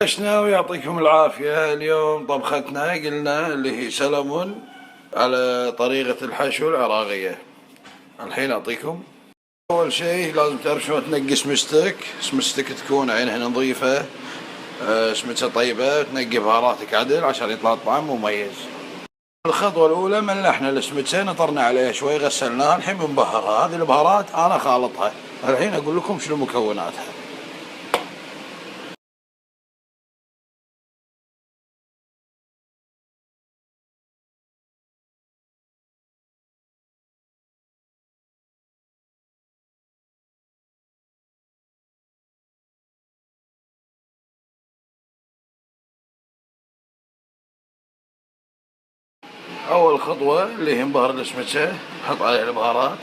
عشنا ويعطيكم العافية. اليوم طبختنا قلنا اللي هي سلمون على طريقة الحشو العراقية. الحين أعطيكم. أول شيء لازم تعرف شلون تنقي سمستك تكون عينها نظيفة، سمتها طيبة، تنقي بهاراتك عدل عشان يطلع الطعم مميز. الخطوة الأولى ملحنا السمتة، نطرنا عليها شوي، غسلناها، الحين بنبهرها. هذه البهارات أنا خالطها، الحين أقول لكم شنو مكوناتها. أول خطوة اللي هي نبهر السمكة، نحط عليها البهارات،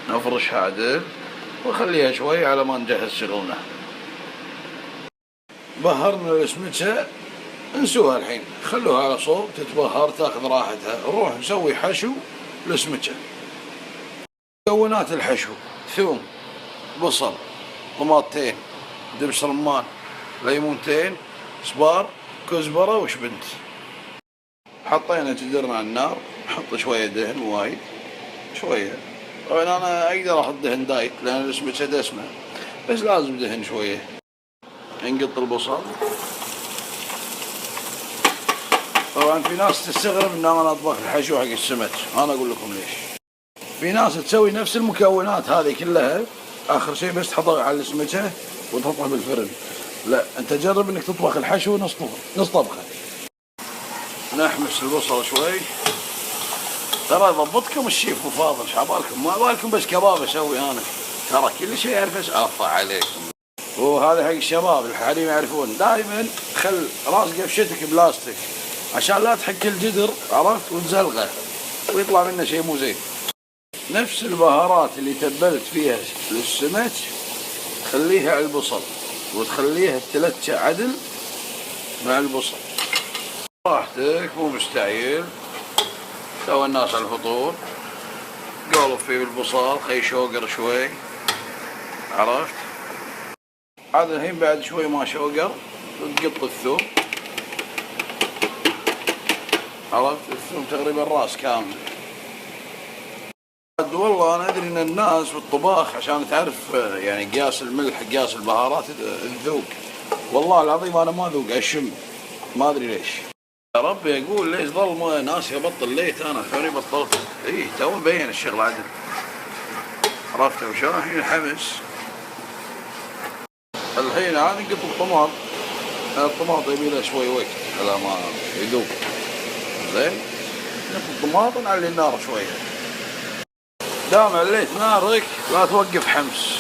نفرشها عدل ونخليها شوي على ما نجهز شغلنا. بهرنا السمكة، نسوها الحين، خلوها على صوب تتبهر تاخذ راحتها. نروح نسوي حشو السمكة. مكونات الحشو: ثوم، بصل، طماطتين، دبس رمان، ليمونتين، صبار، كزبرة وشبنت. حطينا جدرنا على النار، نحط شوية دهن، وايد شوية. طبعا أنا أقدر أحط دهن دايت لأن السمكة دسمة، بس لازم دهن شوية. نقط البصل. طبعا في ناس تستغرب ان انا اطبخ الحشو حق السمك، انا اقول لكم ليش. في ناس تسوي نفس المكونات هذه كلها، اخر شيء بس تحطها على السمكة وتحطها بالفرن. لا، انت جرب انك تطبخ الحشو نص طبخة. نحمس البصل شوي. ترى ضبطكم الشيف ابو فاضل، شعبالكم ما بالكم بس كباب اسوي انا، ترى كل شيء اعرف اسعف عليكم. وهذا حق الشباب الحريم يعرفون، دائما خل راس قفشتك بلاستيك عشان لا تحك الجدر، عرفت، وتزلغه ويطلع منه شيء مو زين. نفس البهارات اللي تبلت فيها للسمك تخليها على البصل، وتخليها تلتش عدل مع البصل. راحتك مو مستعجل. سوى الناس على الفطور، قالوا فيه البصل خي شوقر شوي، عرفت. عاد الحين بعد شوي ما شوقر تقط الثوم، عرفت، الثوم تقريبا راس كامل. والله انا ادري ان الناس بالطباخ عشان تعرف يعني قياس الملح قياس البهارات تذوق. والله العظيم انا ما اذوق، اشم، ما ادري ليش. يا ربي اقول ليش ظل ناس يبطل ليت، انا ثاني بطلت. ايه تو مبين الشغل عدل، عرفت وشلون. الحين الحمس. الحين عاد نقط الطماط. الطماط يبي له شوي وقت على ما يذوق زين. نقط الطماط ونعلي النار شويه. دام عليت نارك لا توقف حمس،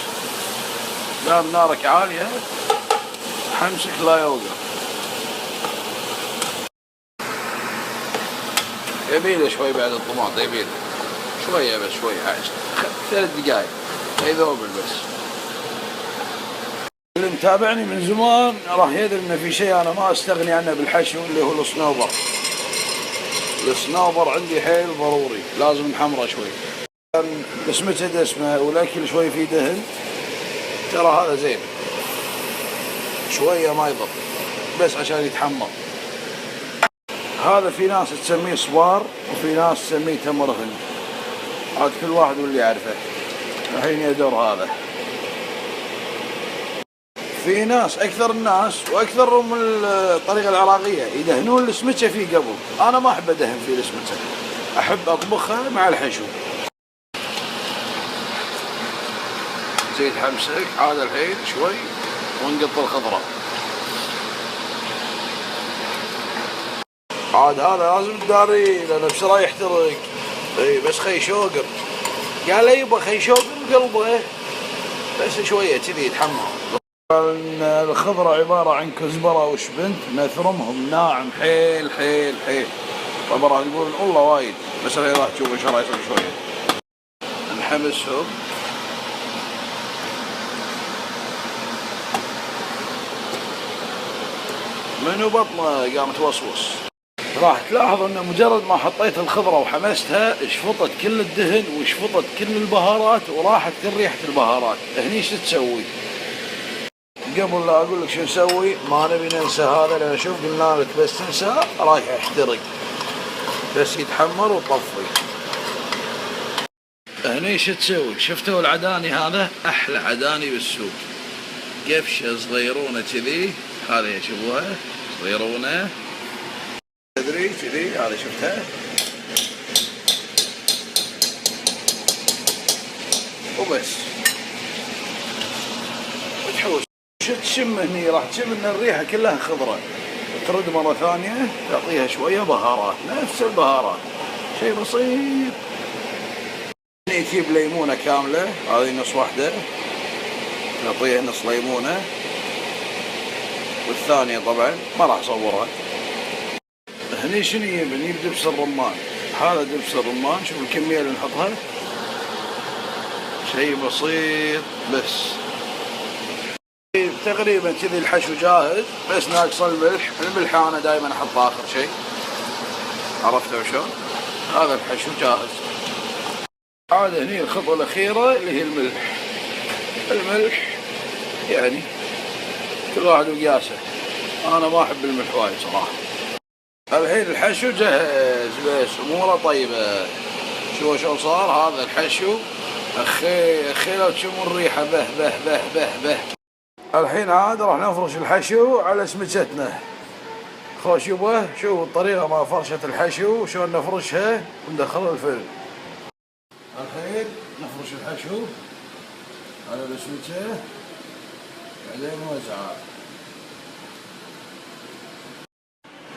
دام نارك عالية حمسك لا يوقف. يبيله شوي بعد الطماط، يبيله شوية بس، شوية 3 دقايق يذوبل بس. اللي متابعني من زمان راح يدري ان في شيء انا ما استغني عنه بالحشو، اللي هو الصنوبر. الصنوبر عندي حيل ضروري، لازم نحمره شوي. السمكة دسمة والاكل شوي فيه دهن، ترى هذا زين. شوية ما يضر بس عشان يتحمر. هذا في ناس تسميه صبار وفي ناس تسميه تمر هند، عاد كل واحد واللي يعرفه. الحين يدور هذا. في ناس، اكثر الناس واكثرهم الطريقة العراقية يدهنون السمكة فيه قبل. انا ما احب ادهن فيه السمكة، احب اطبخها مع الحشو. زيت حمسك عاد الحين شوي ونقط الخضرة. عاد هذا لازم تداري لانه بسرعة يحترق. اي بس خي شوقر، قال لي يبا خي شوقر بقلبه، بس شوية كذي يتحمر. الخضرة عبارة عن كزبرة وشبنت، نثرمهم ناعم حيل حيل حيل. طبعا راح تقولون والله وايد، بس الحين راح تشوف ايش راح يصير شوية. نحمسهم. منو بطنه قام توسوس. راح تلاحظ ان مجرد ما حطيت الخضرة وحمستها شفطت كل الدهن وشفطت كل البهارات وراحت كل ريحة البهارات. هني شو تسوي؟ قبل لا اقول لك شو نسوي ما نبي ننسى هذا، لان شوف قلنا لك بس تنسى راح يحترق، بس يتحمر وطفي. هني شو تسوي؟ شفتوا العداني هذا؟ احلى عداني بالسوق، قفشه صغيرونه كذي، هذه شوفوها صغيرونه تدري كذي، هذه شفتها وبس. وتحوس تشم هني، راح تشم ان الريحه كلها خضره، ترد مره ثانيه تعطيها شويه بهارات، نفس البهارات، شيء بسيط. تجيب ليمونه كامله، هذه نص واحده نعطيها نص ليمونه، والثانيه طبعا ما راح اصورها. هني شنو نجيب دبس الرمان، هذا دبس الرمان، شوف الكميه اللي نحطها، شيء بسيط بس. تقريبا كذي الحشو جاهز، بس ناقص الملح. الملح انا دائما احطه اخر شيء، عرفتوا شلون؟ هذا الحشو جاهز. عاد هني الخطوه الاخيره اللي هي الملح. الملح يعني كل واحد وقياسه، انا ما احب الملح وايد صراحه. الحين الحشو جهز، بس اموره طيبه. شوفوا شلون صار هذا الحشو، اخي لو تشموا الريحه به به به به به. الحين عاد راح نفرش الحشو على سمكتنا. خوش يبغى شوفوا الطريقه مع فرشه الحشو شلون نفرشها وندخلها الفرن. الحين نفرش الحشو على السمكه، بعدين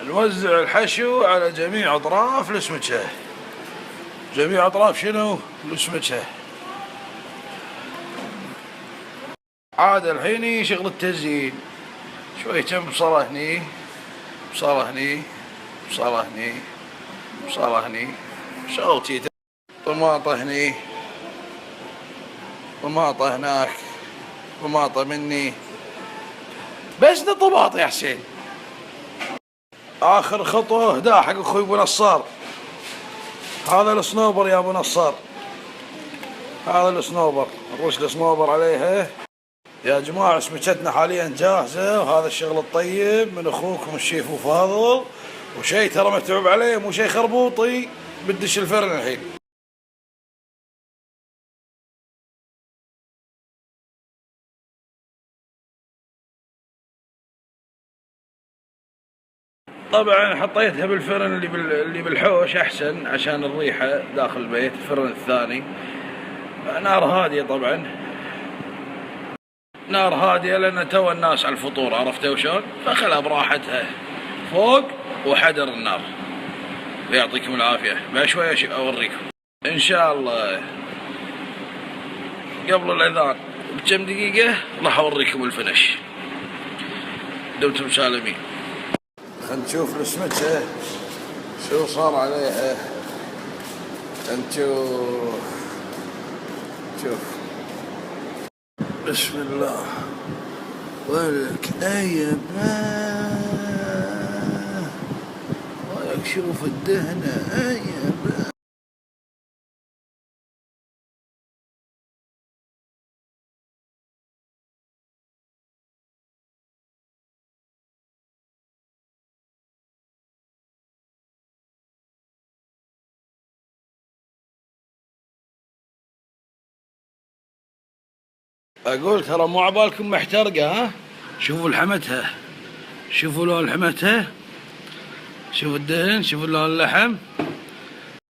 نوزع الحشو على جميع اطراف السمكه. جميع اطراف شنو؟ السمكه. عاد الحين شغل التزيين، شوية بصلة هني، بصلة هني، بصلة هني، بصلة هني، شغلتي. طماطة هني، طماطة هناك، طماطة مني، بس نطباط يا حسين. آخر خطوة هدا حق أخوي أبو نصار، هذا الصنوبر يا أبو نصار، هذا الصنوبر، نرش الصنوبر عليها. يا جماعة سمكتنا حاليا جاهزة، وهذا الشغل الطيب من اخوكم الشيف فاضل، وشيء ترى متعوب عليه، مو شيء خربوطي. بدش الفرن الحين. طبعا حطيتها بالفرن اللي بالحوش احسن عشان الريحة داخل البيت. الفرن الثاني نار هادية، طبعا نار هادية لأن تو الناس على الفطور، عرفتوا شلون؟ فخلها براحتها فوق وحدر النار. يعطيكم العافية. بعد شوية أوريكم إن شاء الله قبل الأذان بكم دقيقة راح أوريكم الفنش. دمتم سالمين. خلينا نشوف السمكة شو صار عليها. نشوف بسم الله. ولك أيما ولك شوف الدهنة أيما. أقول ترى مو عبالكم محترقة، ها؟ شوفوا لحمتها، شوفوا لون لحمتها، شوفوا الدهن، شوفوا لون اللحم.